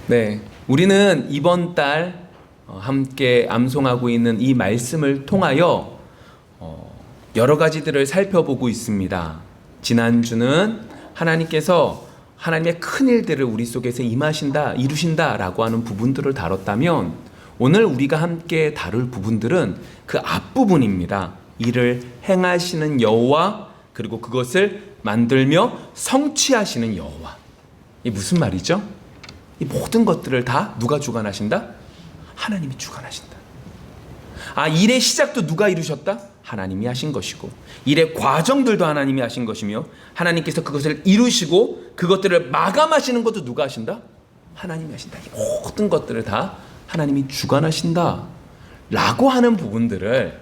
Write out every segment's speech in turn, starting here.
네, 우리는 이번 달 함께 암송하고 있는 이 말씀을 통하여 여러 가지들을 살펴보고 있습니다. 지난주는 하나님께서 하나님의 큰 일들을 우리 속에서 임하신다, 이루신다라고 하는 부분들을 다뤘다면 오늘 우리가 함께 다룰 부분들은 그 앞부분입니다. 이를 행하시는 여호와, 그리고 그것을 만들며 성취하시는 여호와. 이 무슨 말이죠? 이 모든 것들을 다 누가 주관하신다? 하나님이 주관하신다. 일의 시작도 누가 이루셨다? 하나님이 하신 것이고, 일의 과정들도 하나님이 하신 것이며, 하나님께서 그것을 이루시고 그것들을 마감하시는 것도 누가 하신다? 하나님이 하신다. 이 모든 것들을 다 하나님이 주관하신다 라고 하는 부분들을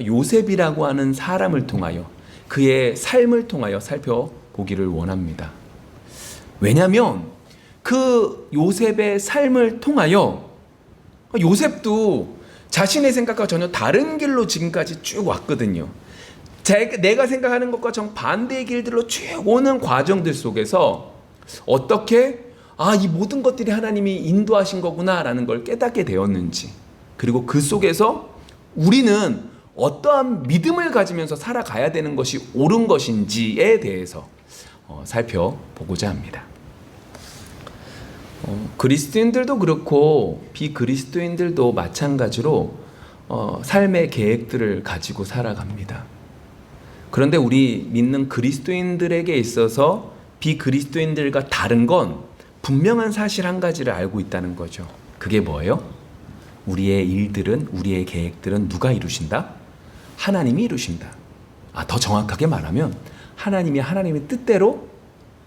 요셉이라고 하는 사람을 통하여, 그의 삶을 통하여 살펴보기를 원합니다. 왜냐하면 그 요셉의 삶을 통하여 요셉도 자신의 생각과 전혀 다른 길로 지금까지 쭉 왔거든요. 내가 생각하는 것과 정반대의 길들로 쭉 오는 과정들 속에서 어떻게 이 모든 것들이 하나님이 인도하신 거구나라는 걸 깨닫게 되었는지, 그리고 그 속에서 우리는 어떠한 믿음을 가지면서 살아가야 되는 것이 옳은 것인지에 대해서 살펴보고자 합니다. 그리스도인들도 그렇고 비그리스도인들도 마찬가지로 삶의 계획들을 가지고 살아갑니다. 그런데 우리 믿는 그리스도인들에게 있어서 비그리스도인들과 다른 건 분명한 사실 한 가지를 알고 있다는 거죠. 그게 뭐예요? 우리의 일들은, 우리의 계획들은 누가 이루신다? 하나님이 이루신다. 더 정확하게 말하면 하나님의 뜻대로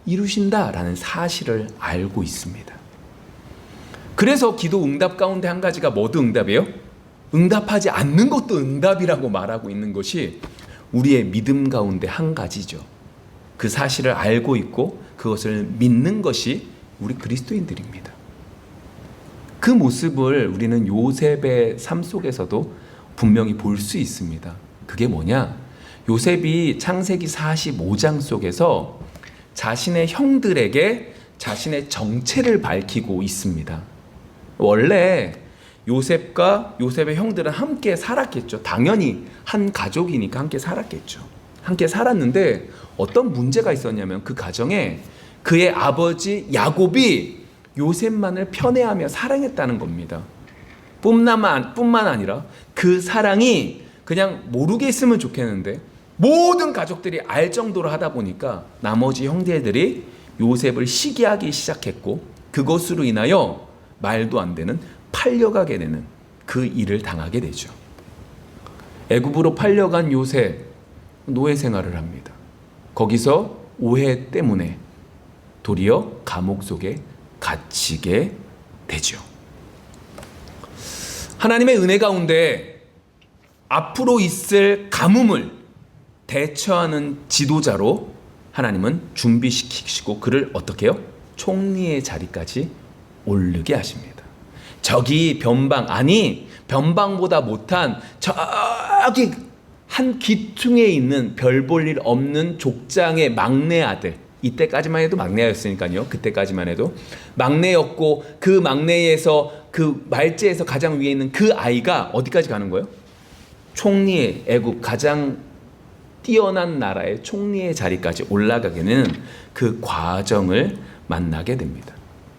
이루신다라는 사실을 알고 있습니다. 그래서 기도 응답 가운데 한 가지가 뭐도 응답이에요? 응답하지 않는 것도 응답이라고 말하고 있는 것이 우리의 믿음 가운데 한 가지죠. 그 사실을 알고 있고 그것을 믿는 것이 우리 그리스도인들입니다. 그 모습을 우리는 요셉의 삶 속에서도 분명히 볼 수 있습니다. 그게 뭐냐? 요셉이 창세기 45장 속에서 자신의 형들에게 자신의 정체를 밝히고 있습니다. 원래 요셉과 요셉의 형들은 함께 살았겠죠. 당연히 한 가족이니까 함께 살았겠죠. 함께 살았는데 어떤 문제가 있었냐면 그 가정에 그의 아버지 야곱이 요셉만을 편애하며 사랑했다는 겁니다. 뿐만 아니라 그 사랑이 그냥 모르게 있으면 좋겠는데 모든 가족들이 알 정도로 하다 보니까 나머지 형제들이 요셉을 시기하기 시작했고, 그것으로 인하여 말도 안 되는 팔려가게 되는 그 일을 당하게 되죠. 애굽으로 팔려간 요셉, 노예 생활을 합니다. 거기서 오해 때문에 도리어 감옥 속에 갇히게 되죠. 하나님의 은혜 가운데 앞으로 있을 가뭄을 대처하는 지도자로 하나님은 준비시키시고 그를 어떻게 해요? 총리의 자리까지 오르게 하십니다. 저기 변방보다 못한 저기 한 기퉁에 있는 별 볼 일 없는 족장의 막내 아들, 이때까지만 해도 막내였으니까요. 그때까지만 해도 막내였고, 그 막내에서 그 말제에서 가장 위에 있는 그 아이가 어디까지 가는 거예요? 총리의, 애굽 가장 뛰어난 나라의 총리의 자리까지 올라가게 되는 그 과정을 만나게 됩니다.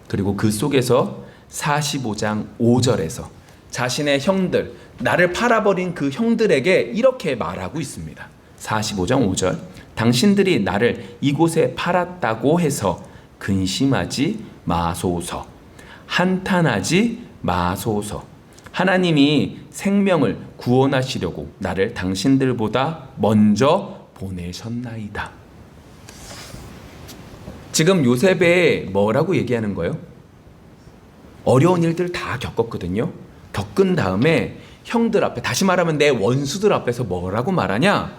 그리고 그 속에서 45장 5절에서 자신의 형들, 나를 팔아버린 그 형들에게 이렇게 말하고 있습니다. 45장 5절, 당신들이 나를 이곳에 팔았다고 해서 근심하지 마소서, 한탄하지 마소서. 하나님이 생명을 구원하시려고 나를 당신들보다 먼저 보내셨나이다. 지금 요셉에 뭐라고 얘기하는 거예요? 어려운 일들 다 겪었거든요. 겪은 다음에 형들 앞에, 다시 말하면 내 원수들 앞에서 뭐라고 말하냐?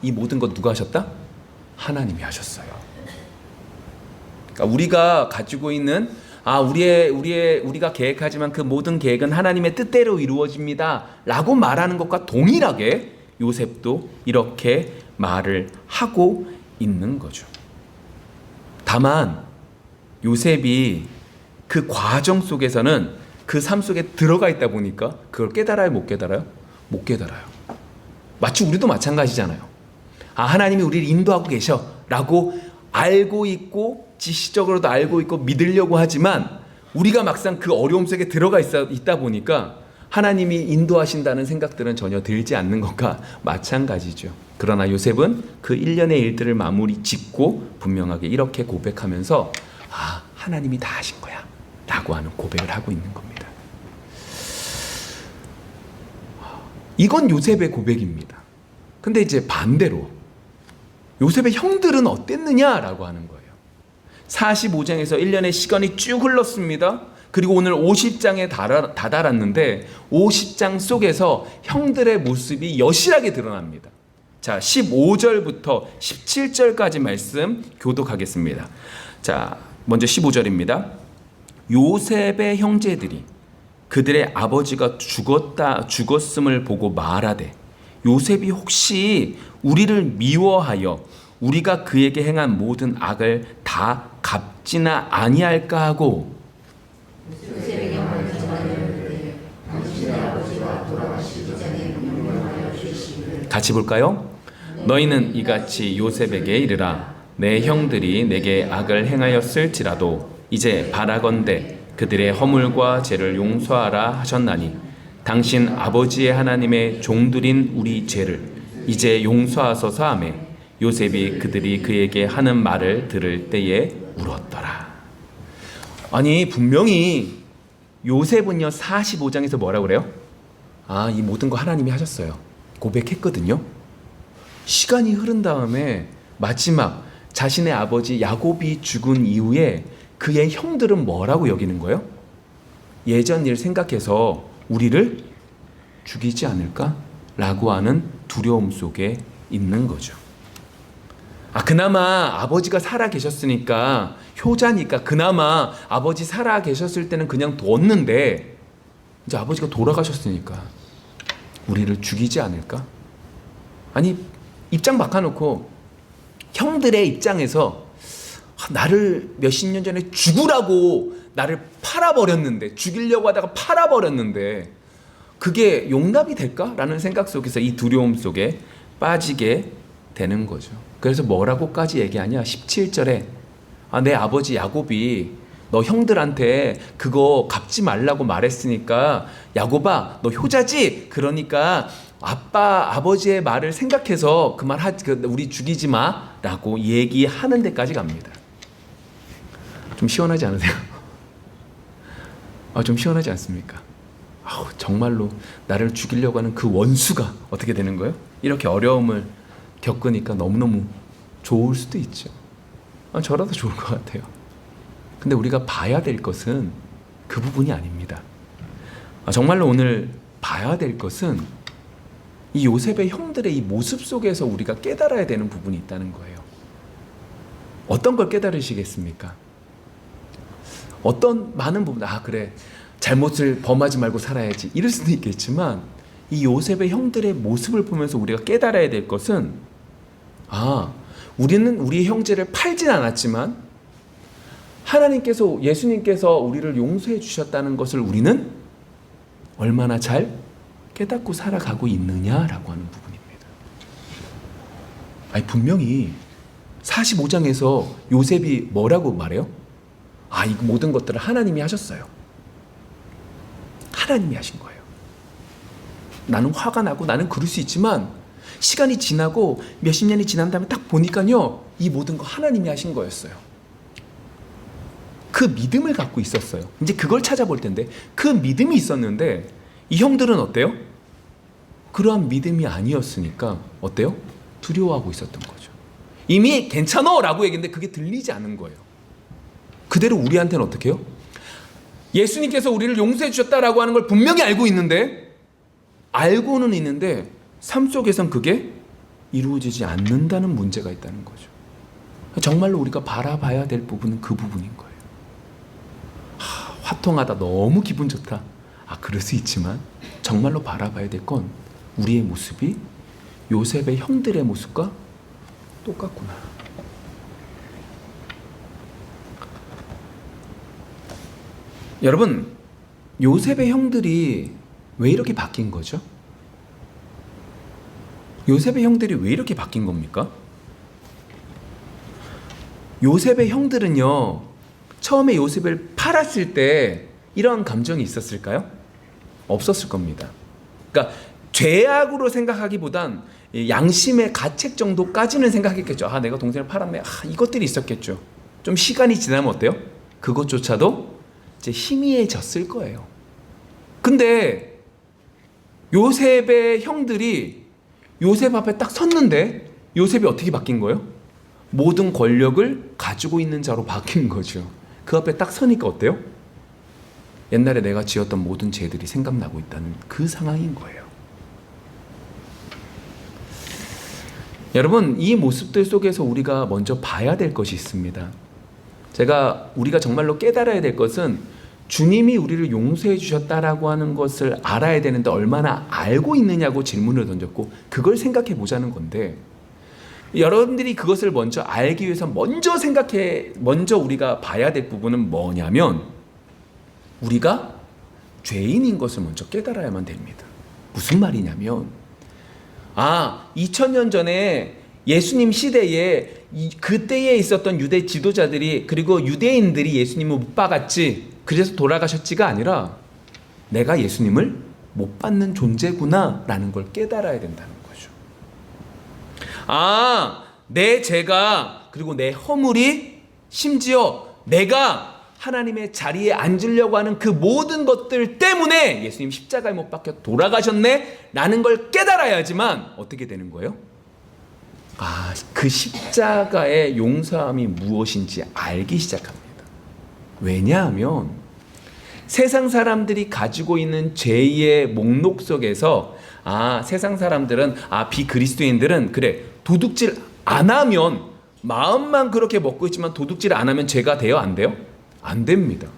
이 모든 것 누가 하셨다? 하나님이 하셨어요. 그러니까 우리가 가지고 있는 우리가 계획하지만 그 모든 계획은 하나님의 뜻대로 이루어집니다 라고 말하는 것과 동일하게 요셉도 이렇게 말을 하고 있는 거죠. 다만 요셉이 그 과정 속에서는 그 삶 속에 들어가 있다 보니까 그걸 깨달아요, 못 깨달아요? 못 깨달아요. 마치 우리도 마찬가지잖아요. 아, 하나님이 우리를 인도하고 계셔 라고 알고 있고 지식적으로도 알고 있고 믿으려고 하지만 우리가 막상 그 어려움 속에 들어가 있다 보니까 하나님이 인도하신다는 생각들은 전혀 들지 않는 것과 마찬가지죠. 그러나 요셉은 그 일련의 일들을 마무리 짓고 분명하게 이렇게 고백하면서 아, 하나님이 다 하신 거야 라고 하는 고백을 하고 있는 겁니다. 이건 요셉의 고백입니다. 근데 이제 반대로 요셉의 형들은 어땠느냐라고 하는 거예요. 45장에서 1년의 시간이 쭉 흘렀습니다. 그리고 오늘 50장에 다다랐는데 50장 속에서 형들의 모습이 여실하게 드러납니다. 자, 15절부터 17절까지 말씀 교독하겠습니다. 자, 먼저 15절입니다. 요셉의 형제들이 그들의 아버지가 죽었음을 보고 말하되 요셉이 혹시 우리를 미워하여 우리가 그에게 행한 모든 악을 다 갚지나 아니할까 하고 같이 볼까요? 너희는 이같이 요셉에게 이르라. 내 형들이 내게 악을 행하였을지라도 이제 바라건대 그들의 허물과 죄를 용서하라 하셨나니 당신 아버지의 하나님의 종들인 우리 죄를 이제 용서하소서 하며 요셉이 그들이 그에게 하는 말을 들을 때에 울었더라. 아니, 분명히 요셉은요 45장에서 뭐라고 그래요? 아, 이 모든 거 하나님이 하셨어요 고백했거든요. 시간이 흐른 다음에 마지막 자신의 아버지 야곱이 죽은 이후에 그의 형들은 뭐라고 여기는 거예요? 예전 일 생각해서 우리를 죽이지 않을까? 라고 하는 두려움 속에 있는 거죠. 아, 그나마 아버지가 살아 계셨으니까, 효자니까 그나마 아버지 살아 계셨을 때는 그냥 뒀는데 이제 아버지가 돌아가셨으니까 우리를 죽이지 않을까? 아니, 입장 바꿔놓고 형들의 입장에서 나를 몇십 년 전에 죽으라고 나를 팔아버렸는데, 죽이려고 하다가 팔아버렸는데 그게 용납이 될까? 라는 생각 속에서 이 두려움 속에 빠지게 되는 거죠. 그래서 뭐라고까지 얘기하냐? 17절에 아, 내 아버지 야곱이 너 형들한테 그거 갚지 말라고 말했으니까 야곱아 너 효자지? 그러니까 아버지의 말을 생각해서 그 말 우리 죽이지 마 라고 얘기하는 데까지 갑니다. 좀 시원하지 않으세요? 좀 시원하지 않습니까? 정말로 나를 죽이려고 하는 그 원수가 어떻게 되는 거예요? 이렇게 어려움을 겪으니까 너무너무 좋을 수도 있죠. 저라도 좋을 것 같아요. 근데 우리가 봐야 될 것은 그 부분이 아닙니다. 정말로 오늘 봐야 될 것은 이 요셉의 형들의 이 모습 속에서 우리가 깨달아야 되는 부분이 있다는 거예요. 어떤 걸 깨달으시겠습니까? 어떤 많은 부분, 그래 잘못을 범하지 말고 살아야지 이럴 수도 있겠지만 이 요셉의 형들의 모습을 보면서 우리가 깨달아야 될 것은 우리는 우리의 형제를 팔진 않았지만 하나님께서 예수님께서 우리를 용서해 주셨다는 것을 우리는 얼마나 잘 깨닫고 살아가고 있느냐라고 하는 부분입니다. 분명히 45장에서 요셉이 뭐라고 말해요? 이 모든 것들을 하나님이 하셨어요. 하나님이 하신 거예요. 나는 화가 나고 나는 그럴 수 있지만 시간이 지나고 몇십 년이 지난 다음에 딱 보니까요 이 모든 거 하나님이 하신 거였어요. 그 믿음을 갖고 있었어요. 이제 그걸 찾아볼 텐데 그 믿음이 있었는데 이 형들은 어때요? 그러한 믿음이 아니었으니까 어때요? 두려워하고 있었던 거죠. 이미 괜찮어 라고 얘기했는데 그게 들리지 않은 거예요. 그대로 우리한테는 어떻게 해요? 예수님께서 우리를 용서해 주셨다라고 하는 걸 분명히 알고 있는데 알고는 있는데 삶 속에선 그게 이루어지지 않는다는 문제가 있다는 거죠. 정말로 우리가 바라봐야 될 부분은 그 부분인 거예요. 화통하다, 너무 기분 좋다. 그럴 수 있지만 정말로 바라봐야 될 건 우리의 모습이 요셉의 형들의 모습과 똑같구나. 여러분, 요셉의 형들이 왜 이렇게 바뀐 거죠? 요셉의 형들이 왜 이렇게 바뀐 겁니까? 요셉의 형들은요, 처음에 요셉을 팔았을 때 이런 감정이 있었을까요? 없었을 겁니다. 그러니까 죄악으로 생각하기보단 양심의 가책 정도까지는 생각했겠죠. 아, 내가 동생을 팔았네. 이것들이 있었겠죠. 좀 시간이 지나면 어때요? 그것조차도 이제 희미해졌을 거예요. 근데 요셉의 형들이 요셉 앞에 딱 섰는데 요셉이 어떻게 바뀐 거예요? 모든 권력을 가지고 있는 자로 바뀐 거죠. 그 앞에 딱 서니까 어때요? 옛날에 내가 지었던 모든 죄들이 생각나고 있다는 그 상황인 거예요. 여러분, 이 모습들 속에서 우리가 먼저 봐야 될 것이 있습니다. 우리가 정말로 깨달아야 될 것은 주님이 우리를 용서해 주셨다라고 하는 것을 알아야 되는데 얼마나 알고 있느냐고 질문을 던졌고 그걸 생각해 보자는 건데, 여러분들이 그것을 먼저 알기 위해서 먼저 우리가 봐야 될 부분은 뭐냐면, 우리가 죄인인 것을 먼저 깨달아야만 됩니다. 무슨 말이냐면, 2000년 전에 예수님 시대에 그때에 있었던 유대 지도자들이 그리고 유대인들이 예수님을 못 박았지, 그래서 돌아가셨지가 아니라 내가 예수님을 못 받는 존재구나 라는 걸 깨달아야 된다는 거죠. 내 죄가 그리고 내 허물이 심지어 내가 하나님의 자리에 앉으려고 하는 그 모든 것들 때문에 예수님 십자가에 못 박혀 돌아가셨네 라는 걸 깨달아야지만 어떻게 되는 거예요? 그 십자가의 용서함이 무엇인지 알기 시작합니다. 왜냐하면 세상 사람들이 가지고 있는 죄의 목록 속에서 세상 사람들은 비그리스도인들은 그래 도둑질 안 하면, 마음만 그렇게 먹고 있지만 도둑질 안 하면 죄가 돼요? 안 돼요? 안 됩니다.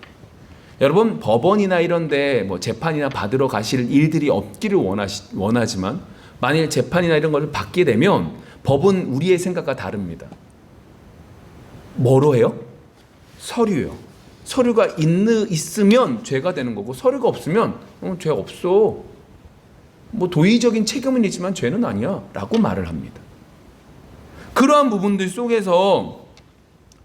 여러분, 법원이나 이런데 재판이나 받으러 가실 일들이 없기를 원하지만 만일 재판이나 이런 걸 받게 되면 법은 우리의 생각과 다릅니다. 뭐로 해요? 서류요. 서류가 있으면 죄가 되는 거고, 서류가 없으면 죄 없어. 도의적인 책임은 있지만 죄는 아니야 라고 말을 합니다. 그러한 부분들 속에서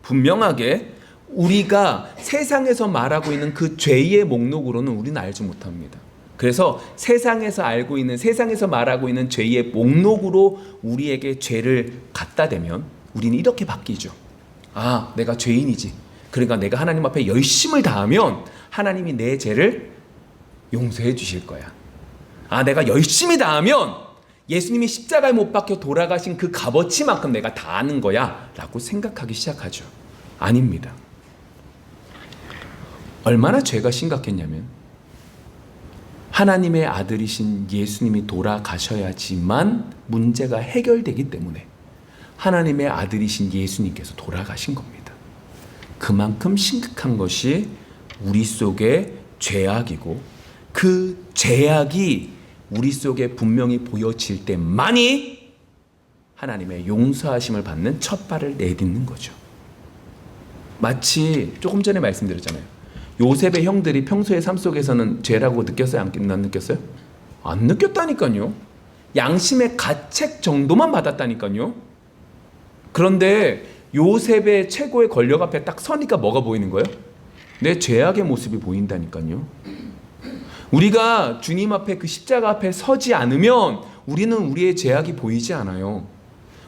분명하게 우리가 세상에서 말하고 있는 그 죄의 목록으로는 우리는 알지 못합니다. 그래서 세상에서 말하고 있는 죄의 목록으로 우리에게 죄를 갖다 대면 우리는 이렇게 바뀌죠. 내가 죄인이지. 그러니까 내가 하나님 앞에 열심을 다하면 하나님이 내 죄를 용서해 주실 거야. 내가 열심히 다하면 예수님이 십자가에 못 박혀 돌아가신 그 값어치만큼 내가 다 아는 거야 라고 생각하기 시작하죠. 아닙니다. 얼마나 죄가 심각했냐면 하나님의 아들이신 예수님이 돌아가셔야지만 문제가 해결되기 때문에 하나님의 아들이신 예수님께서 돌아가신 겁니다. 그만큼 심각한 것이 우리 속의 죄악이고, 그 죄악이 우리 속에 분명히 보여질 때만이 하나님의 용서하심을 받는 첫 발을 내딛는 거죠. 마치 조금 전에 말씀드렸잖아요. 요셉의 형들이 평소의 삶 속에서는 죄라고 느꼈어요? 안 느꼈어요? 안 느꼈다니까요. 양심의 가책 정도만 받았다니까요. 그런데 요셉의 최고의 권력 앞에 딱 서니까 뭐가 보이는 거예요? 내 죄악의 모습이 보인다니까요. 우리가 주님 앞에 그 십자가 앞에 서지 않으면 우리는 우리의 죄악이 보이지 않아요.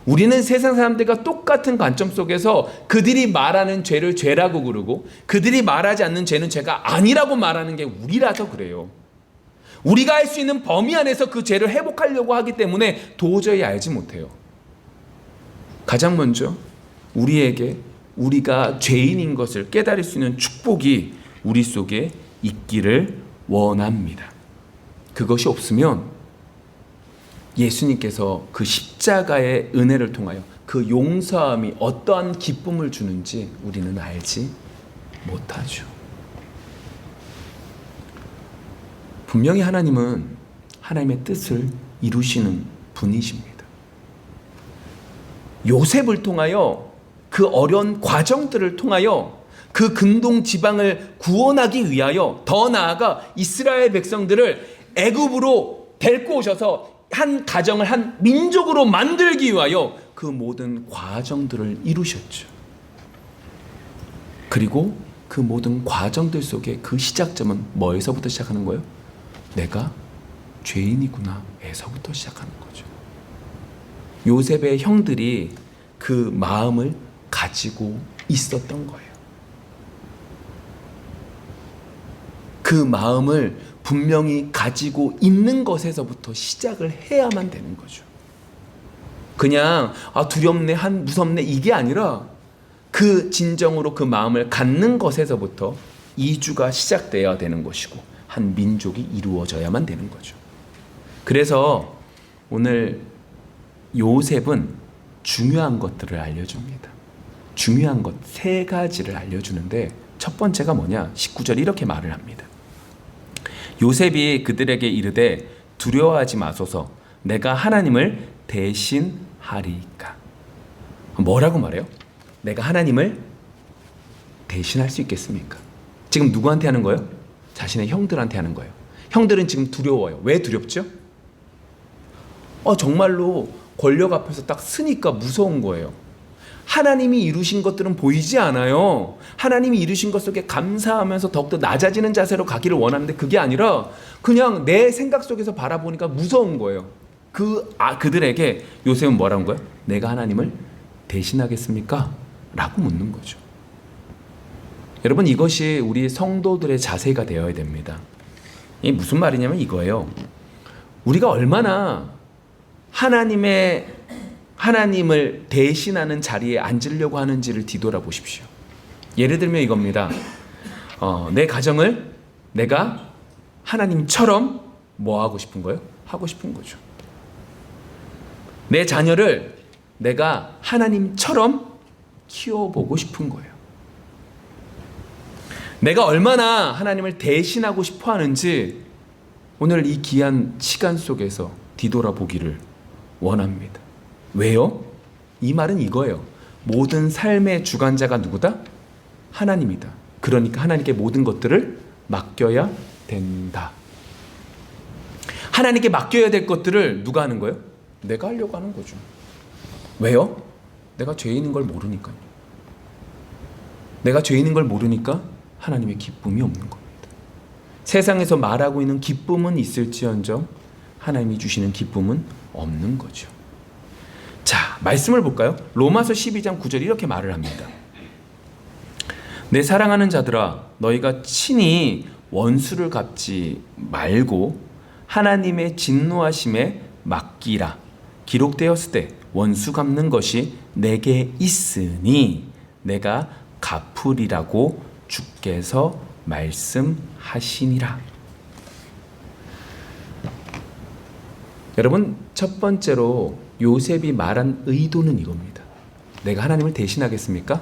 우리는 세상 사람들과 똑같은 관점 속에서 그들이 말하는 죄를 죄라고 그러고 그들이 말하지 않는 죄는 죄가 아니라고 말하는 게 우리라서 그래요. 우리가 할 수 있는 범위 안에서 그 죄를 회복하려고 하기 때문에 도저히 알지 못해요. 가장 먼저 우리가 죄인인 것을 깨달을 수 있는 축복이 우리 속에 있기를 원합니다. 그것이 없으면 예수님께서 그 십자가의 은혜를 통하여 그 용서함이 어떠한 기쁨을 주는지 우리는 알지 못하죠. 분명히 하나님은 하나님의 뜻을 이루시는 분이십니다. 요셉을 통하여 그 어려운 과정들을 통하여 그 근동 지방을 구원하기 위하여 더 나아가 이스라엘 백성들을 애굽으로 데리고 오셔서 한 가정을 한 민족으로 만들기 위하여 그 모든 과정들을 이루셨죠. 그리고 그 모든 과정들 속에 그 시작점은 뭐에서부터 시작하는 거예요? 내가 죄인이구나 에서부터 시작하는 거죠. 요셉의 형들이 그 마음을 가지고 있었던 거예요. 그 마음을 분명히 가지고 있는 것에서부터 시작을 해야만 되는 거죠. 그냥 두렵네, 무섭네 이게 아니라 그 진정으로 그 마음을 갖는 것에서부터 이주가 시작되어야 되는 것이고 한 민족이 이루어져야만 되는 거죠. 그래서 오늘 요셉은 중요한 것들을 알려줍니다. 중요한 것 3가지를 알려주는데 첫 번째가 뭐냐? 19절 이렇게 말을 합니다. 요셉이 그들에게 이르되 두려워하지 마소서 내가 하나님을 대신하리이까. 뭐라고 말해요? 내가 하나님을 대신할 수 있겠습니까? 지금 누구한테 하는 거예요? 자신의 형들한테 하는 거예요. 형들은 지금 두려워요. 왜 두렵죠? 정말로 권력 앞에서 딱 서니까 무서운 거예요. 하나님이 이루신 것들은 보이지 않아요. 하나님이 이루신 것 속에 감사하면서 더욱더 낮아지는 자세로 가기를 원하는데 그게 아니라 그냥 내 생각 속에서 바라보니까 무서운 거예요. 그들에게 요셉은 뭐라는 거예요? 내가 하나님을 대신하겠습니까? 라고 묻는 거죠. 여러분, 이것이 우리 성도들의 자세가 되어야 됩니다. 이게 무슨 말이냐면 이거예요. 우리가 얼마나 하나님을 대신하는 자리에 앉으려고 하는지를 뒤돌아보십시오. 예를 들면 이겁니다. 내 가정을 내가 하나님처럼 뭐 하고 싶은 거예요? 하고 싶은 거죠. 내 자녀를 내가 하나님처럼 키워보고 싶은 거예요. 내가 얼마나 하나님을 대신하고 싶어 하는지 오늘 이 귀한 시간 속에서 뒤돌아보기를 원합니다. 왜요? 이 말은 이거예요. 모든 삶의 주관자가 누구다? 하나님이다. 그러니까 하나님께 모든 것들을 맡겨야 된다. 하나님께 맡겨야 될 것들을 누가 하는 거예요? 내가 하려고 하는 거죠. 왜요? 내가 죄인인 걸 모르니까요. 내가 죄인인 걸 모르니까 하나님의 기쁨이 없는 겁니다. 세상에서 말하고 있는 기쁨은 있을지언정 하나님이 주시는 기쁨은 없는 거죠. 자, 말씀을 볼까요? 로마서 12장 9절 이렇게 말을 합니다. 내 사랑하는 자들아, 너희가 친히 원수를 갚지 말고 하나님의 진노하심에 맡기라. 기록되었을 때 원수 갚는 것이 내게 있으니 내가 갚으리라고 주께서 말씀하시니라. 여러분, 첫 번째로 요셉이 말한 의도는 이겁니다. 내가 하나님을 대신하겠습니까?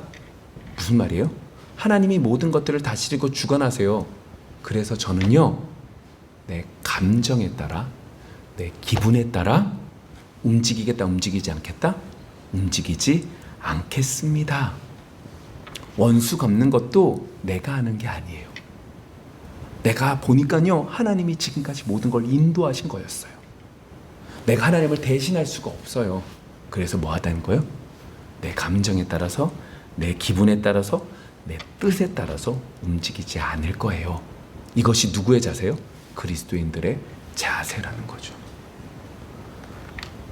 무슨 말이에요? 하나님이 모든 것들을 다스리고 주관하세요. 그래서 저는요, 내 감정에 따라, 내 기분에 따라 움직이겠다, 움직이지 않겠다? 움직이지 않겠습니다. 원수 갚는 것도 내가 하는 게 아니에요. 내가 보니까요, 하나님이 지금까지 모든 걸 인도하신 거였어요. 내가 하나님을 대신할 수가 없어요. 그래서 뭐 하다는 거예요? 내 감정에 따라서, 내 기분에 따라서, 내 뜻에 따라서 움직이지 않을 거예요. 이것이 누구의 자세요? 그리스도인들의 자세라는 거죠.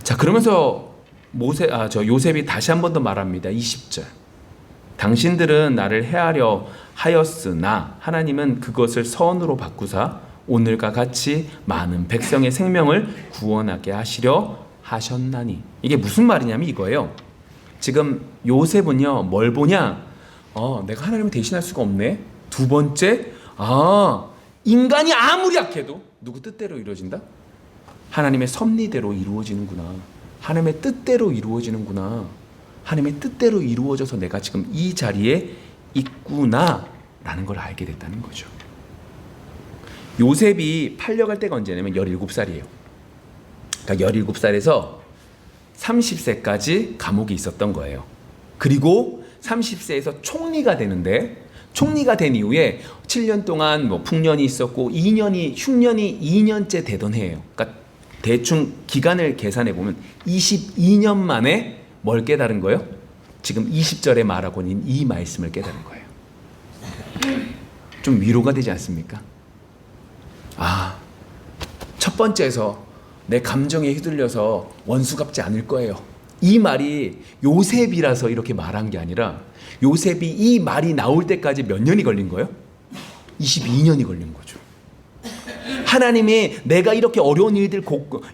자, 그러면서 요셉이 다시 한 번 더 말합니다. 20절. 당신들은 나를 해하려 하였으나 하나님은 그것을 선으로 바꾸사 오늘과 같이 많은 백성의 생명을 구원하게 하시려 하셨나니. 이게 무슨 말이냐면 이거예요. 지금 요셉은요, 뭘 보냐? 내가 하나님을 대신할 수가 없네. 두 번째, 인간이 아무리 약해도 누구 뜻대로 이루어진다? 하나님의 섭리대로 이루어지는구나. 하나님의 뜻대로 이루어지는구나. 하나님의 뜻대로 이루어져서 내가 지금 이 자리에 있구나 라는 걸 알게 됐다는 거죠. 요셉이 팔려갈 때가 언제냐면 17살이에요. 그러니까 17살에서 30세까지 감옥에 있었던 거예요. 그리고 30세에서 총리가 되는데 총리가 된 이후에 7년 동안 뭐 풍년이 있었고 흉년이 2년째 되던 해예요. 그러니까 대충 기간을 계산해 보면 22년 만에 뭘 깨달은 거예요? 지금 20절에 말하고 있는 이 말씀을 깨달은 거예요. 좀 위로가 되지 않습니까? 첫 번째에서 내 감정에 휘둘려서 원수갑지 않을 거예요. 이 말이 요셉이라서 이렇게 말한 게 아니라 요셉이 이 말이 나올 때까지 몇 년이 걸린 거예요? 22년이 걸린 거죠. 하나님이 내가 이렇게 어려운 일들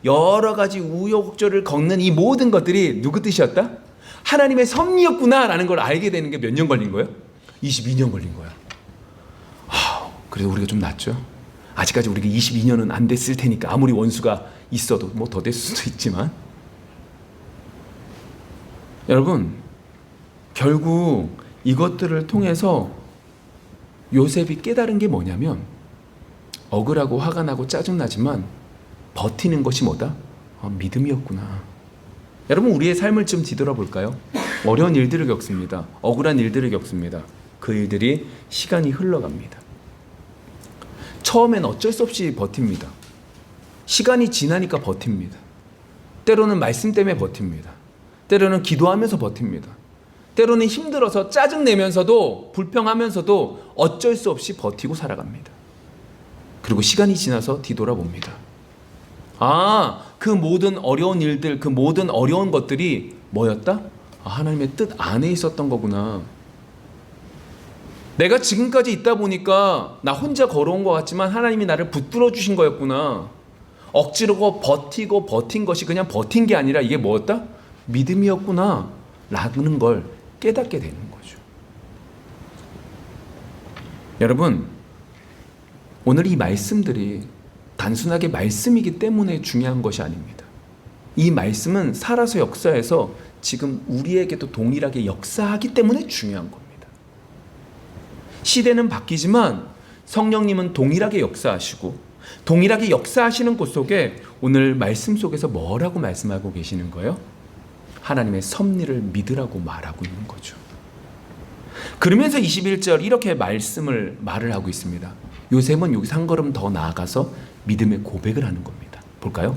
여러 가지 우여곡절을 겪는 이 모든 것들이 누구 뜻이었다? 하나님의 섭리였구나라는 걸 알게 되는 게 몇 년 걸린 거예요? 22년 걸린 거야. 그래도 우리가 좀 낫죠. 아직까지 우리가 22년은 안 됐을 테니까 아무리 원수가 있어도 뭐 더 됐을 수도 있지만 여러분 결국 이것들을 통해서 요셉이 깨달은 게 뭐냐면 억울하고 화가 나고 짜증나지만 버티는 것이 뭐다? 믿음이었구나. 여러분 우리의 삶을 좀 뒤돌아볼까요? 어려운 일들을 겪습니다. 억울한 일들을 겪습니다. 그 일들이 시간이 흘러갑니다. 처음엔 어쩔 수 없이 버팁니다. 시간이 지나니까 버팁니다. 때로는 말씀 때문에 버팁니다. 때로는 기도하면서 버팁니다. 때로는 힘들어서 짜증내면서도 불평하면서도 어쩔 수 없이 버티고 살아갑니다. 그리고 시간이 지나서 뒤돌아봅니다. 그 모든 어려운 일들, 그 모든 어려운 것들이 뭐였다? 하나님의 뜻 안에 있었던 거구나. 내가 지금까지 있다 보니까 나 혼자 걸어온 것 같지만 하나님이 나를 붙들어 주신 거였구나. 억지로 버티고 버틴 것이 그냥 버틴 게 아니라 이게 뭐였다? 믿음이었구나 라는 걸 깨닫게 되는 거죠. 여러분 오늘 이 말씀들이 단순하게 말씀이기 때문에 중요한 것이 아닙니다. 이 말씀은 살아서 역사해서 지금 우리에게도 동일하게 역사하기 때문에 중요한 겁니다. 시대는 바뀌지만 성령님은 동일하게 역사하시고 동일하게 역사하시는 곳 속에 오늘 말씀 속에서 뭐라고 말씀하고 계시는 거예요? 하나님의 섭리를 믿으라고 말하고 있는 거죠. 그러면서 21절 이렇게 말을 하고 있습니다. 요셉은 여기서 한 걸음 더 나아가서 믿음의 고백을 하는 겁니다. 볼까요?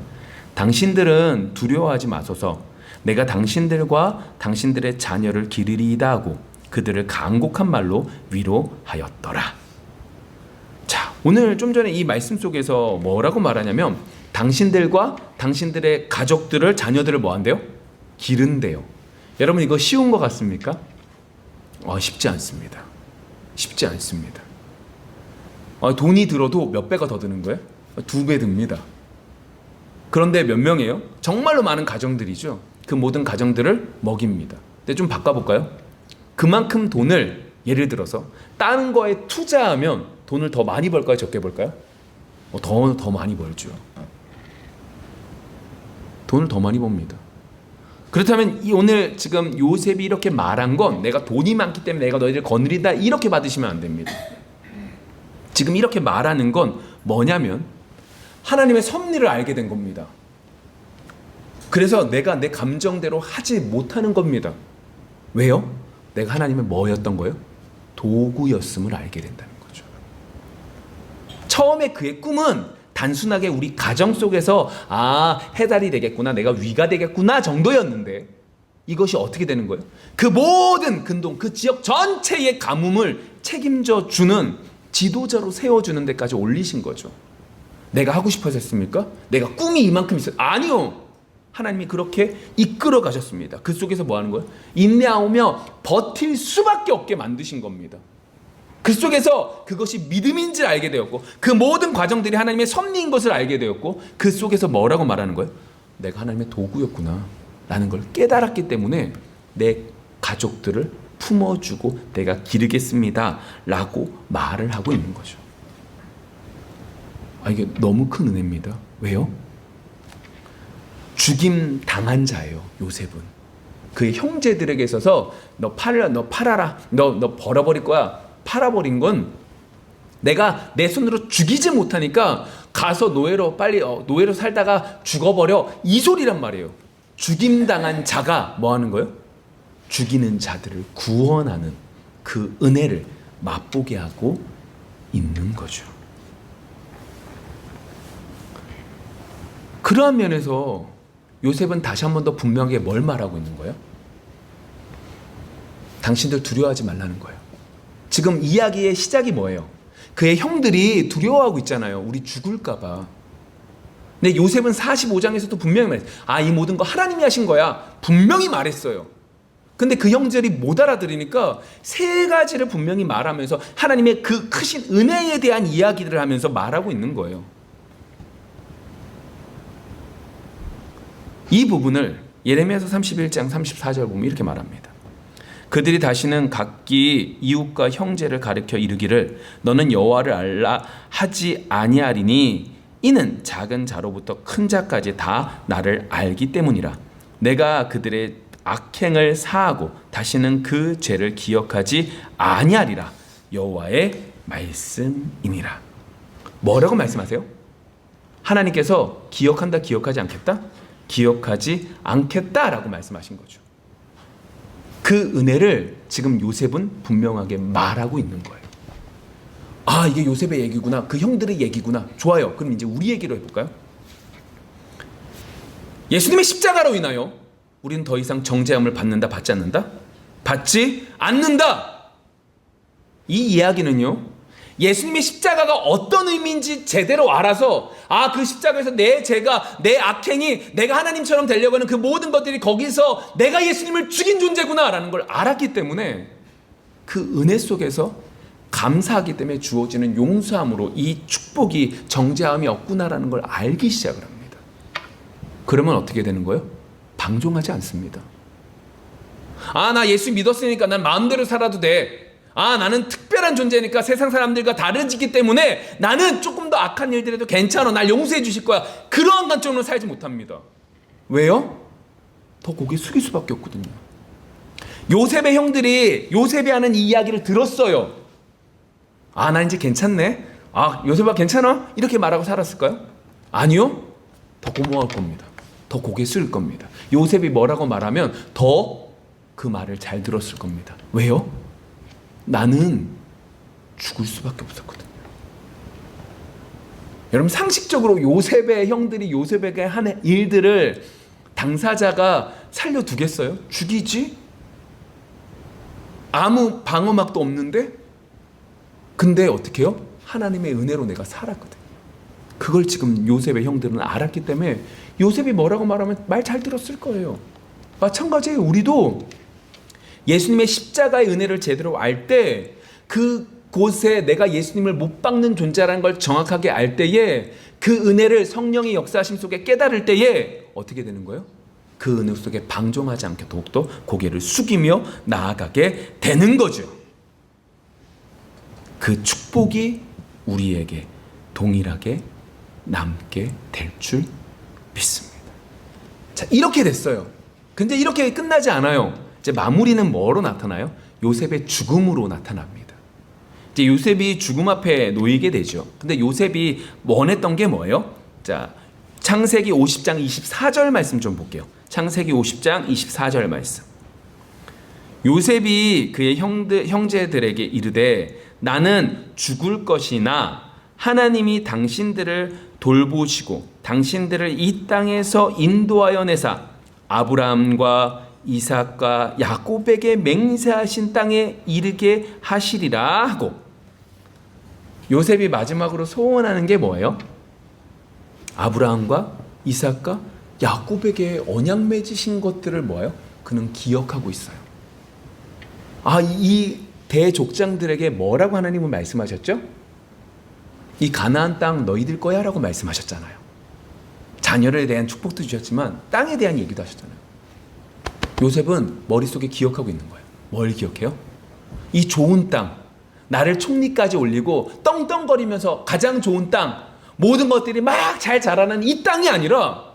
당신들은 두려워하지 마소서. 내가 당신들과 당신들의 자녀를 기르리이다 하고 그들을 간곡한 말로 위로하였더라. 자, 오늘 좀 전에 이 말씀 속에서 뭐라고 말하냐면 당신들과 당신들의 가족들을 자녀들을 뭐 한대요? 기른대요. 여러분 이거 쉬운 것 같습니까? 쉽지 않습니다. 쉽지 않습니다. 돈이 들어도 몇 배가 더 드는 거예요? 2배 듭니다. 그런데 몇 명이에요? 정말로 많은 가정들이죠. 그 모든 가정들을 먹입니다. 근데 좀 바꿔볼까요? 그만큼 돈을 예를 들어서 다른 거에 투자하면 돈을 더 많이 벌까요? 적게 벌까요? 더 많이 벌죠. 돈을 더 많이 법니다. 그렇다면 오늘 지금 요셉이 이렇게 말한 건 내가 돈이 많기 때문에 내가 너희를 거느린다 이렇게 받으시면 안 됩니다. 지금 이렇게 말하는 건 뭐냐면 하나님의 섭리를 알게 된 겁니다. 그래서 내가 내 감정대로 하지 못하는 겁니다. 왜요? 내가 하나님의 뭐였던 거예요? 도구였음을 알게 된다는 거죠. 처음에 그의 꿈은 단순하게 우리 가정 속에서 해달이 되겠구나, 내가 위가 되겠구나 정도였는데 이것이 어떻게 되는 거예요? 그 모든 근동, 그 지역 전체의 가뭄을 책임져 주는 지도자로 세워주는 데까지 올리신 거죠. 내가 하고 싶어서 했습니까? 내가 꿈이 이만큼 있어요? 아니요. 하나님이 그렇게 이끌어 가셨습니다. 그 속에서 뭐 하는 거예요? 인내하며 버틸 수밖에 없게 만드신 겁니다. 그 속에서 그것이 믿음인지를 알게 되었고 그 모든 과정들이 하나님의 섭리인 것을 알게 되었고 그 속에서 뭐라고 말하는 거예요? 내가 하나님의 도구였구나 라는 걸 깨달았기 때문에 내 가족들을 품어주고 내가 기르겠습니다 라고 말을 하고 있는 거죠. 이게 너무 큰 은혜입니다. 왜요? 죽임 당한 자예요. 요셉은 그의 형제들에게 있어서 너 팔아라, 너 벌어버릴 거야. 팔아버린 건 내가 내 손으로 죽이지 못하니까 가서 노예로 빨리 노예로 살다가 죽어버려 이 소리란 말이에요. 죽임 당한 자가 뭐 하는 거예요? 죽이는 자들을 구원하는 그 은혜를 맛보게 하고 있는 거죠. 그러한 면에서 요셉은 다시 한 번 더 분명하게 뭘 말하고 있는 거예요? 당신들 두려워하지 말라는 거예요. 지금 이야기의 시작이 뭐예요? 그의 형들이 두려워하고 있잖아요. 우리 죽을까 봐. 근데 요셉은 45장에서도 분명히 말했어요. 이 모든 거 하나님이 하신 거야. 분명히 말했어요. 근데 그 형제들이 못 알아들으니까 세 가지를 분명히 말하면서 하나님의 그 크신 은혜에 대한 이야기들을 하면서 말하고 있는 거예요. 이 부분을 예레미야서 31장 34절 보면 이렇게 말합니다. 그들이 다시는 각기 이웃과 형제를 가르쳐 이르기를 너는 여호와를 알라 하지 아니하리니 이는 작은 자로부터 큰 자까지 다 나를 알기 때문이라. 내가 그들의 악행을 사하고 다시는 그 죄를 기억하지 아니하리라. 여호와의 말씀이니라. 뭐라고 말씀하세요? 하나님께서 기억한다, 기억하지 않겠다? 기억하지 않겠다라고 말씀하신 거죠. 그 은혜를 지금 요셉은 분명하게 말하고 있는 거예요. 이게 요셉의 얘기구나. 그 형들의 얘기구나. 좋아요. 그럼 이제 우리 얘기로 해볼까요? 예수님의 십자가로 인하여 우리는 더 이상 정죄함을 받는다, 받지 않는다? 받지 않는다. 이 이야기는요, 예수님의 십자가가 어떤 의미인지 제대로 알아서 그 십자가에서 내 죄가, 내 악행이 내가 하나님처럼 되려고 하는 그 모든 것들이 거기서 내가 예수님을 죽인 존재구나 라는 걸 알았기 때문에 그 은혜 속에서 감사하기 때문에 주어지는 용서함으로 이 축복이 정죄함이 없구나라는 걸 알기 시작을 합니다. 그러면 어떻게 되는 거예요? 방종하지 않습니다. 나 예수 믿었으니까 난 마음대로 살아도 돼. 나는 특별한 존재니까 세상 사람들과 다르기 때문에 나는 조금 더 악한 일들에도 괜찮아. 날 용서해 주실 거야. 그러한 관점으로 살지 못합니다. 왜요? 더 고개 숙일 수밖에 없거든요. 요셉의 형들이 요셉이 하는 이 이야기를 들었어요. 나 이제 괜찮네. 요셉아 괜찮아? 이렇게 말하고 살았을까요? 아니요. 더 고마울 겁니다. 더 고개 숙일 겁니다. 요셉이 뭐라고 말하면 더 그 말을 잘 들었을 겁니다. 왜요? 나는 죽을 수밖에 없었거든요. 여러분, 상식적으로 요셉의 형들이 요셉에게 한 일들을 당사자가 살려두겠어요? 죽이지? 아무 방어막도 없는데? 근데 어떻게 해요? 하나님의 은혜로 내가 살았거든요. 그걸 지금 요셉의 형들은 알았기 때문에 요셉이 뭐라고 말하면 말 잘 들었을 거예요. 마찬가지예요. 우리도 예수님의 십자가의 은혜를 제대로 알 때, 그곳에 내가 예수님을 못 박는 존재라는 걸 정확하게 알 때에, 그 은혜를 성령의 역사하심 속에 깨달을 때에 어떻게 되는 거예요? 그 은혜 속에 방종하지 않게 더욱더 고개를 숙이며 나아가게 되는 거죠. 그 축복이 우리에게 동일하게 남게 될 줄 믿습니다. 자, 이렇게 됐어요. 근데 이렇게 끝나지 않아요. 이제 마무리는 뭐로 나타나요? 요셉의 죽음으로 나타납니다. 이제 요셉이 죽음 앞에 놓이게 되죠. 근데 요셉이 원했던 게 뭐예요? 자, 창세기 50장 24절 말씀 좀 볼게요. 창세기 50장 24절 말씀. 요셉이 그의 형제들에게 이르되 나는 죽을 것이나 하나님이 당신들을 돌보시고 당신들을 이 땅에서 인도하여 내사 아브라함과 이삭과 야곱에게 맹세하신 땅에 이르게 하시리라 하고, 요셉이 마지막으로 소원하는 게 뭐예요? 아브라함과 이삭과 야곱에게 언약 맺으신 것들을 뭐예요? 그는 기억하고 있어요. 이 대족장들에게 뭐라고 하나님은 말씀하셨죠? 이 가나안 땅 너희들 거야 라고 말씀하셨잖아요. 자녀에 대한 축복도 주셨지만 땅에 대한 얘기도 하셨잖아요. 요셉은 머릿속에 기억하고 있는 거예요. 뭘 기억해요? 이 좋은 땅, 나를 총리까지 올리고 떵떵거리면서 가장 좋은 땅, 모든 것들이 막 잘 자라는 이 땅이 아니라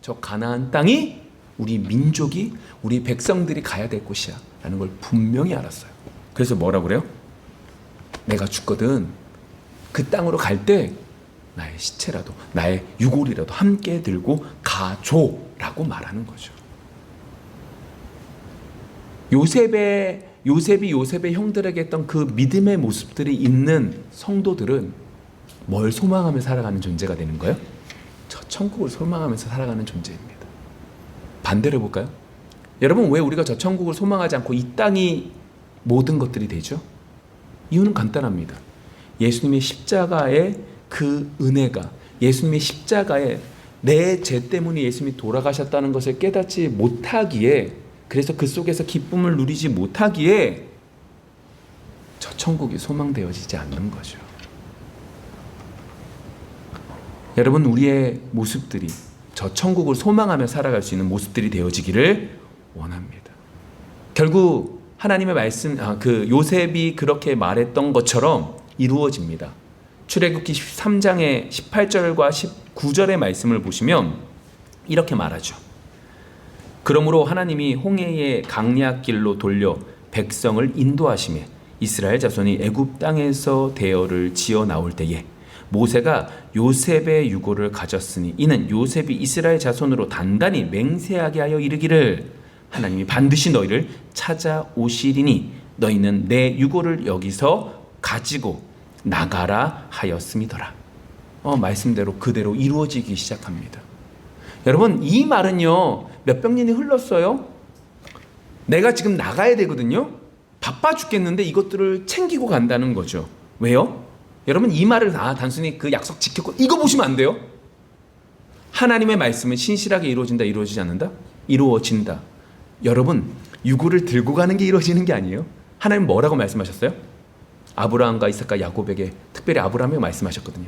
저 가나안 땅이 우리 민족이, 우리 백성들이 가야 될 곳이야 라는 걸 분명히 알았어요. 그래서 뭐라고 그래요? 내가 죽거든 그 땅으로 갈 때 나의 시체라도, 나의 유골이라도 함께 들고 가줘 라고 말하는 거죠. 요셉의 요셉이 요셉의 형들에게 했던 그 믿음의 모습들이 있는 성도들은 뭘 소망하며 살아가는 존재가 되는 거예요? 저 천국을 소망하면서 살아가는 존재입니다. 반대로 해볼까요? 여러분, 왜 우리가 저 천국을 소망하지 않고 이 땅이 모든 것들이 되죠? 이유는 간단합니다. 예수님의 십자가의 그 은혜가, 예수님의 십자가에 내 죄 때문에 예수님이 돌아가셨다는 것을 깨닫지 못하기에, 그래서 그 속에서 기쁨을 누리지 못하기에 저 천국이 소망되어지지 않는 거죠. 여러분, 우리의 모습들이 저 천국을 소망하며 살아갈 수 있는 모습들이 되어지기를 원합니다. 결국 하나님의 말씀, 그 요셉이 그렇게 말했던 것처럼 이루어집니다. 출애굽기 13장의 18절과 19절의 말씀을 보시면 이렇게 말하죠. 그러므로 하나님이 홍해의 강약길로 돌려 백성을 인도하시매 이스라엘 자손이 애굽 땅에서 대열을 지어 나올 때에 모세가 요셉의 유고를 가졌으니 이는 요셉이 이스라엘 자손으로 단단히 맹세하게 하여 이르기를 하나님이 반드시 너희를 찾아오시리니 너희는 내 유고를 여기서 가지고 나가라 하였음이더라. 말씀대로 그대로 이루어지기 시작합니다. 여러분, 이 말은요 몇백 년이 흘렀어요. 내가 지금 나가야 되거든요. 바빠 죽겠는데 이것들을 챙기고 간다는 거죠. 왜요? 여러분, 이 말을 단순히 그 약속 지켰고 이거 보시면 안 돼요. 하나님의 말씀은 신실하게 이루어진다, 이루어지지 않는다? 이루어진다. 여러분, 유고를 들고 가는 게 이루어지는 게 아니에요. 하나님 뭐라고 말씀하셨어요? 아브라함과 이삭과 야곱에게, 특별히 아브라함에게 말씀하셨거든요.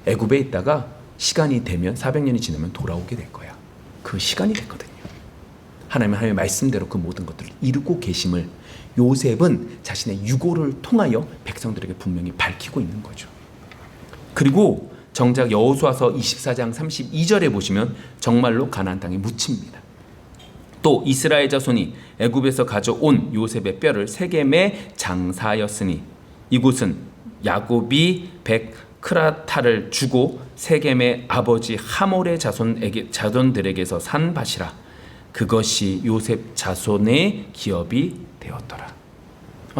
애굽에 있다가 시간이 되면 400년이 지나면 돌아오게 될 거야. 그 시간이 됐거든요. 하나님의 말씀대로 그 모든 것들을 이루고 계심을 요셉은 자신의 유고를 통하여 백성들에게 분명히 밝히고 있는 거죠. 그리고 정작 여호수아서 24장 32절에 보시면 정말로 가나안 땅에 묻힙니다. 또 이스라엘 자손이 애굽에서 가져온 요셉의 뼈를 세겜에 장사하였으니 이곳은 야곱이 크라타를 주고 세겜의 아버지 하몰의 자손들에게서 산 밭이라. 그것이 요셉 자손의 기업이 되었더라.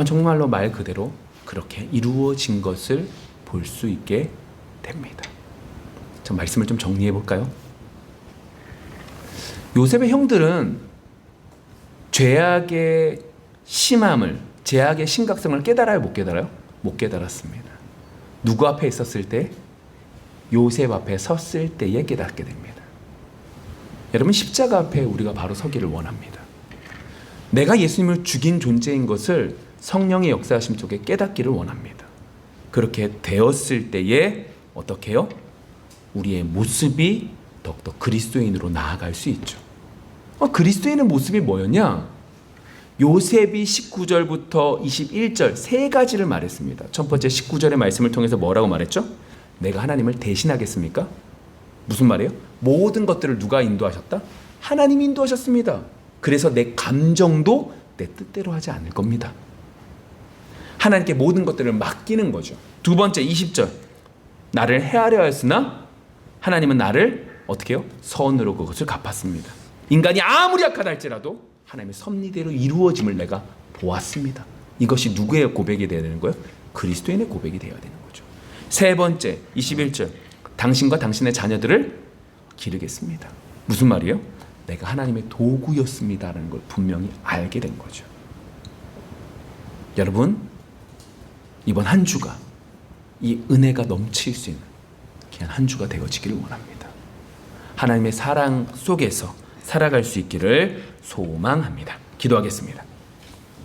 정말로 말 그대로 그렇게 이루어진 것을 볼 수 있게 됩니다. 저 말씀을 좀 정리해 볼까요? 요셉의 형들은 죄악의 심함을, 죄악의 심각성을 깨달아요, 못 깨달아요? 못 깨달았습니다. 누구 앞에 있었을 때? 요셉 앞에 섰을 때에 깨닫게 됩니다. 여러분, 십자가 앞에 우리가 바로 서기를 원합니다. 내가 예수님을 죽인 존재인 것을 성령의 역사하심 속에 깨닫기를 원합니다. 그렇게 되었을 때에 어떻게 해요? 우리의 모습이 더욱더 그리스도인으로 나아갈 수 있죠. 그리스도인의 모습이 뭐였냐? 요셉이 19절부터 21절 세 가지를 말했습니다. 첫 번째 19절의 말씀을 통해서 뭐라고 말했죠? 내가 하나님을 대신하겠습니까? 무슨 말이에요? 모든 것들을 누가 인도하셨다? 하나님이 인도하셨습니다. 그래서 내 감정도 내 뜻대로 하지 않을 겁니다. 하나님께 모든 것들을 맡기는 거죠. 두 번째 20절, 나를 해하려 하였으나 하나님은 나를 어떻게 해요? 선으로 그것을 갚았습니다. 인간이 아무리 악하다 할지라도 하나님의 섭리대로 이루어짐을 내가 보았습니다. 이것이 누구의 고백이 되어야 되는 거예요? 그리스도인의 고백이 되어야 되는 거죠. 세 번째 21절, 당신과 당신의 자녀들을 기르겠습니다. 무슨 말이에요? 내가 하나님의 도구였습니다라는 걸 분명히 알게 된 거죠. 여러분, 이번 한 주가 이 은혜가 넘칠 수 있는 귀한 한 주가 되어지기를 원합니다. 하나님의 사랑 속에서 살아갈 수 있기를 소망합니다. 기도하겠습니다.